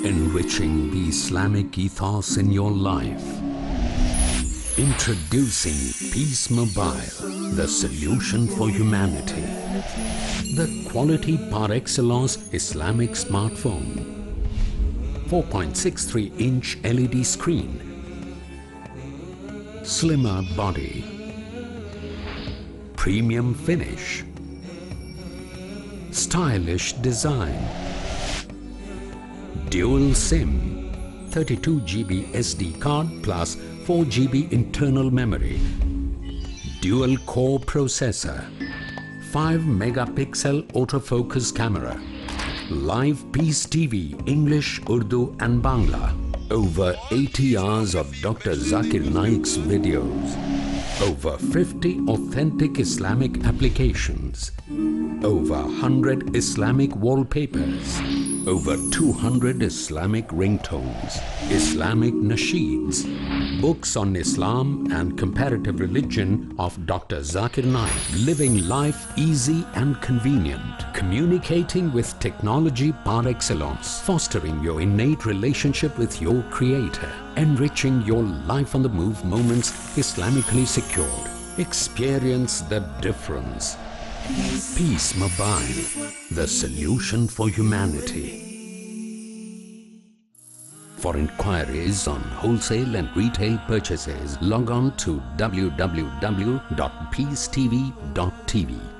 enriching the Islamic ethos in your life. Introducing Peace Mobile, the solution for humanity. The quality par excellence Islamic smartphone. 4.63-inch LED screen. Slimmer body. Premium finish. Stylish design. Dual SIM. 32 GB SD card plus 4 GB internal memory. Dual core processor. 5 megapixel autofocus camera. Live Peace TV, English, Urdu and Bangla. Over 80 hours of Dr. Zakir Naik's videos. Over 50 authentic Islamic applications. Over 100 Islamic wallpapers. Over 200 Islamic ringtones. Islamic Nasheeds. Books on Islam and comparative religion of Dr. Zakir Naik. Living life easy and convenient. Communicating with technology par excellence. Fostering your innate relationship with your Creator. Enriching your life on the move moments Islamically secured. Experience the difference. Peace Mobile, the solution for humanity. For inquiries on wholesale and retail purchases, log on to www.peacetv.tv.